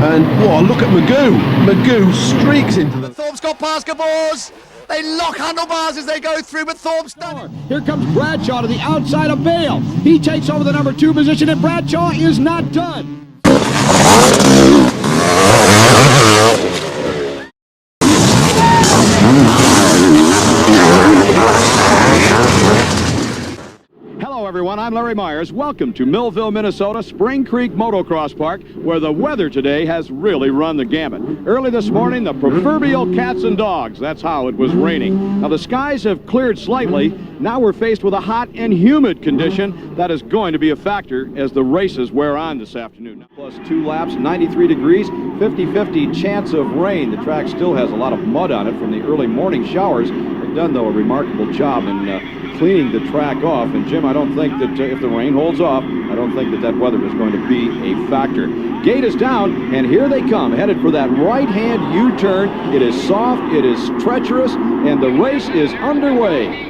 And, whoa, look at Magoo. Magoo streaks into the... Thorpe's got past Gavors. They lock handlebars as they go through, but Thorpe's done. Here comes Bradshaw to the outside of Bale. He takes over the number 2 position, and Bradshaw is not done. Hello everyone, I'm Larry Myers. Welcome to Millville, Minnesota, Spring Creek Motocross Park, where the weather today has really run the gamut. Early this morning, the proverbial cats and dogs. That's how it was raining. Now the skies have cleared slightly. Now we're faced with a hot and humid condition that is going to be a factor as the races wear on this afternoon. Plus 2 laps, 93 degrees, 50-50 chance of rain. The track still has a lot of mud on it from the early morning showers. They've done, though, a remarkable job in cleaning the track off. And Jim, I don't think that if the rain holds off, I don't think that that weather is going to be a factor. Gate is down, and here they come, headed for that right-hand U-turn. It is soft, it is treacherous, and the race is underway.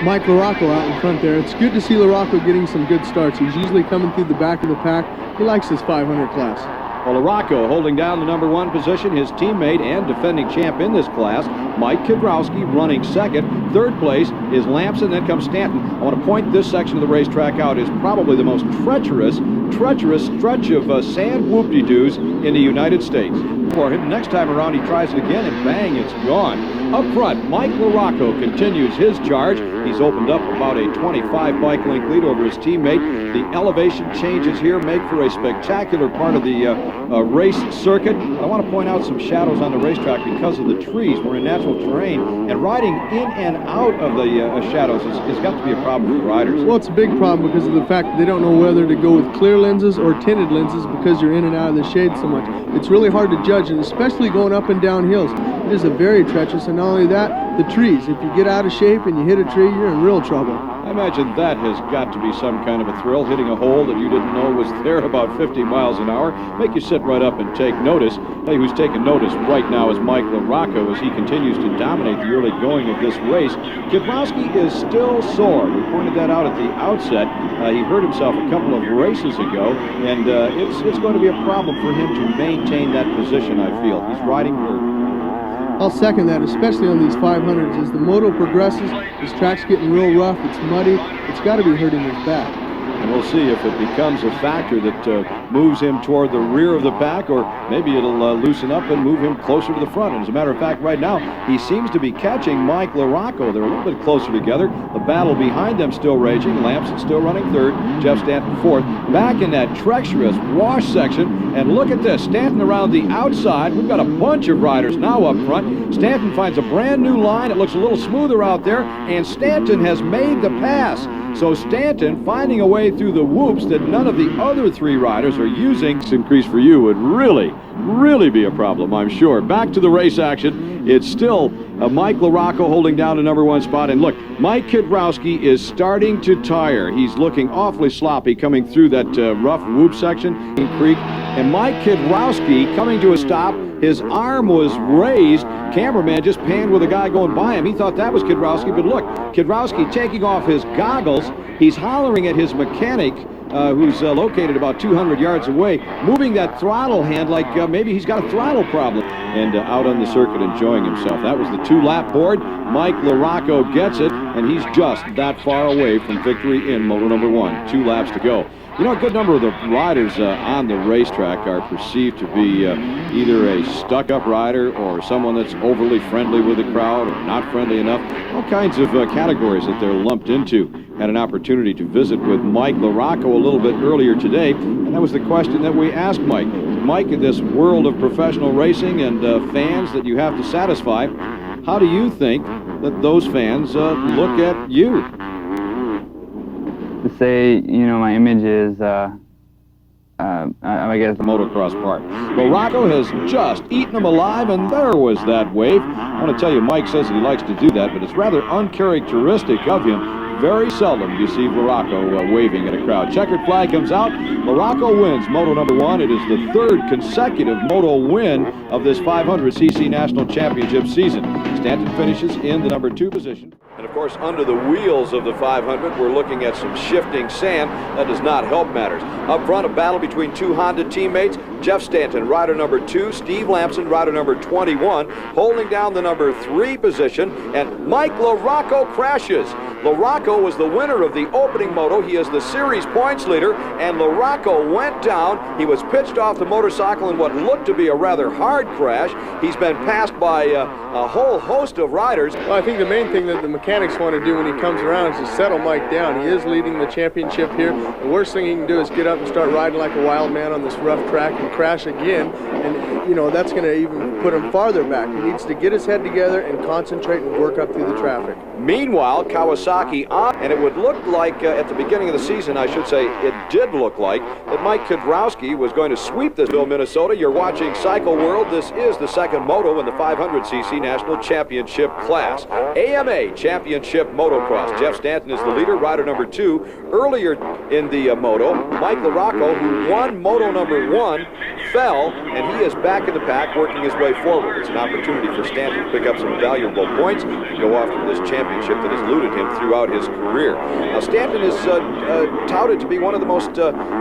Mike LaRocco out in front there. It's good to see LaRocco getting some good starts. He's usually coming through the back of the pack. He likes his 500 class. Well, LaRocco holding down the number 1 position. His teammate and defending champ in this class, Mike Kiedrowski, running second. Third place is Lamson, then comes Stanton. I want to point this section of the racetrack out as probably the most treacherous stretch of sand whoop-de-doos in the United States. For him, next time around he tries it again, and bang, it's gone. Up front, Mike LaRocco continues his charge. He's opened up about a 25 bike length lead over his teammate. The elevation changes here make for a spectacular part of the race circuit. I want to point out some shadows on the racetrack because of the trees. We're in natural terrain, and riding in and out of the shadows has got to be a problem for riders. Well, it's a big problem because of the fact that they don't know whether to go with clear lenses or tinted lenses because you're in and out of the shade so much. It's really hard to judge, and especially going up and down hills. It is a very treacherous, and not only that, the trees. If you get out of shape and you hit a tree, you're in real trouble. I imagine that has got to be some kind of a thrill, hitting a hole that you didn't know was there about 50 miles an hour. Make you sit right up and take notice. Hey, who's taking notice right now is Mike LaRocco as he continues to dominate the early going of this race. Kiedrowski is still sore. We pointed that out at the outset. He hurt himself a couple of races ago, and it's going to be a problem for him to maintain that position, I feel. He's riding hurt. I'll second that, especially on these 500s. As the moto progresses, this track's getting real rough, it's muddy, it's got to be hurting his back. And we'll see if it becomes a factor that moves him toward the rear of the pack, or maybe it'll loosen up and move him closer to the front. And as a matter of fact, right now, he seems to be catching Mike LaRocco. They're a little bit closer together. The battle behind them still raging. Lamson still running third. Jeff Stanton fourth. Back in that treacherous wash section. And look at this. Stanton around the outside. We've got a bunch of riders now up front. Stanton finds a brand new line. It looks a little smoother out there. And Stanton has made the pass. So Stanton finding a way through the whoops that none of the other 3 riders are using. This increase for you would really be a problem, I'm sure. Back to the race action. It's still Mike LaRocco holding down the number 1 spot. And look, Mike Kiedrowski is starting to tire. He's looking awfully sloppy coming through that rough whoop section in Creek. And Mike Kiedrowski coming to a stop. His arm was raised. Cameraman just panned with a guy going by him. He thought that was Kiedrowski, but look, Kiedrowski taking off his goggles. He's hollering at his mechanic, who's located about 200 yards away, moving that throttle hand like maybe he's got a throttle problem. And out on the circuit enjoying himself. That was the 2-lap board. Mike LaRocco gets it, and he's just that far away from victory in moto number 1. 2 laps to go. You know, a good number of the riders on the racetrack are perceived to be either a stuck-up rider or someone that's overly friendly with the crowd or not friendly enough. All kinds of categories that they're lumped into. Had an opportunity to visit with Mike LaRocco a little bit earlier today, and that was the question that we asked Mike. Mike, in this world of professional racing and fans that you have to satisfy, how do you think that those fans look at you? To say, you know, my image is, I guess, the motocross part. LaRocco has just eaten him alive, and there was that wave. I want to tell you, Mike says that he likes to do that, but it's rather uncharacteristic of him. Very seldom you see LaRocco waving at a crowd. Checkered flag comes out. LaRocco wins moto number 1. It is the 3rd consecutive moto win of this 500cc National Championship season. Stanton finishes in the number 2 position. And of course, under the wheels of the 500, we're looking at some shifting sand. That does not help matters. Up front, a battle between two Honda teammates. Jeff Stanton, rider number 2, Steve Lamson, rider number 21, holding down the number 3 position, and Mike LaRocco crashes. LaRocco was the winner of the opening moto. He is the series points leader, and LaRocco went down. He was pitched off the motorcycle in what looked to be a rather hard crash. He's been passed by a whole host of riders. Well, I think the main thing that the mechanics want to do when he comes around is to settle Mike down. He is leading the championship here. The worst thing he can do is get up and start riding like a wild man on this rough track and crash again. And, you know, that's going to even put him farther back. He needs to get his head together and concentrate and work up through the traffic. Meanwhile, Kawasaki on, and it would look like at the beginning of the season, I should say, it did look like that Mike Kudrowski was going to sweep this Bill, Minnesota. You're watching Cycle World. This is the second moto in the 500cc National Championship class. AMA Championship Motocross. Jeff Stanton is the leader, rider number 2. Earlier in the moto, Mike LaRocco, who won moto number 1, fell, and he is back in the pack working his way forward. It's an opportunity for Stanton to pick up some valuable points and go after this championship that has eluded him throughout his career. Now, Stanton is touted to be one of the most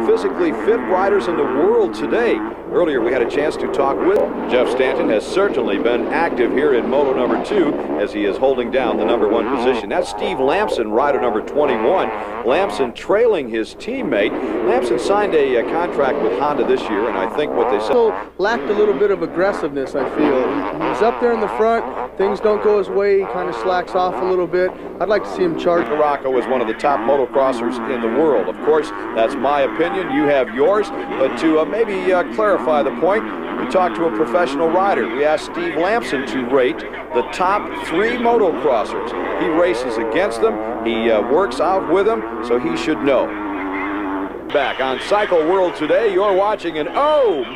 physically fit riders in the world today. Earlier, we had a chance to talk with Jeff Stanton. Has certainly been active here in moto number 2 as he is holding down the number 1 position. That's Steve Lamson, rider number 21. Lamson trailing his teammate. Lamson signed a contract with Honda this year, and I think what they said lacked a little bit of aggressiveness, I feel. He's up there in the front. Things don't go his way. He kind of slacks off a little bit. I'd like to see him charge. LaRocco is one of the top motocrossers in the world. Of course, that's my opinion. You have yours. But to maybe clarify the point, we talked to a professional rider. We asked Steve Lamson to rate the top 3 motocrossers. He races against them. He works out with them, so he should know. Back on Cycle World today, you're watching an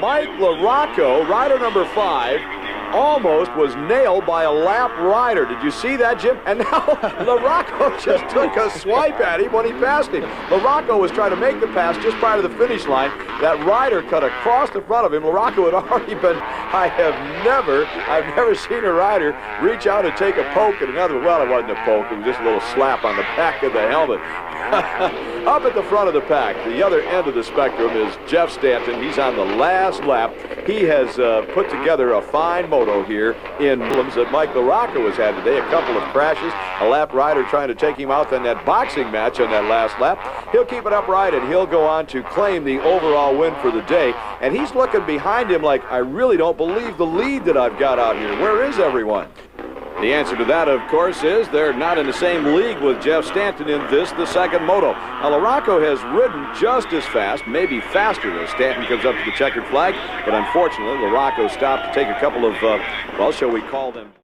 Mike LaRocco, rider number 5, almost was nailed by a lap rider. Did you see that, Jim? And now LaRocco just took a swipe at him when he passed him. LaRocco was trying to make the pass just prior to the finish line. That rider cut across the front of him. LaRocco had already been, I've never seen a rider reach out and take a poke at another. Well, it wasn't a poke, it was just a little slap on the back of the helmet. Up at the front of the pack, the other end of the spectrum is Jeff Stanton. He's on the last lap. He has put together a fine moto here in problems that Mike LaRocco has had today. A couple of crashes, a lap rider trying to take him out, then that boxing match on that last lap. He'll keep it upright, and he'll go on to claim the overall win for the day. And he's looking behind him like, I really don't believe the lead that I've got out here. Where is everyone? The answer to that, of course, is they're not in the same league with Jeff Stanton in this, the second moto. Now, LaRocco has ridden just as fast, maybe faster, as Stanton comes up to the checkered flag, but unfortunately, LaRocco stopped to take a couple of, well, shall we call them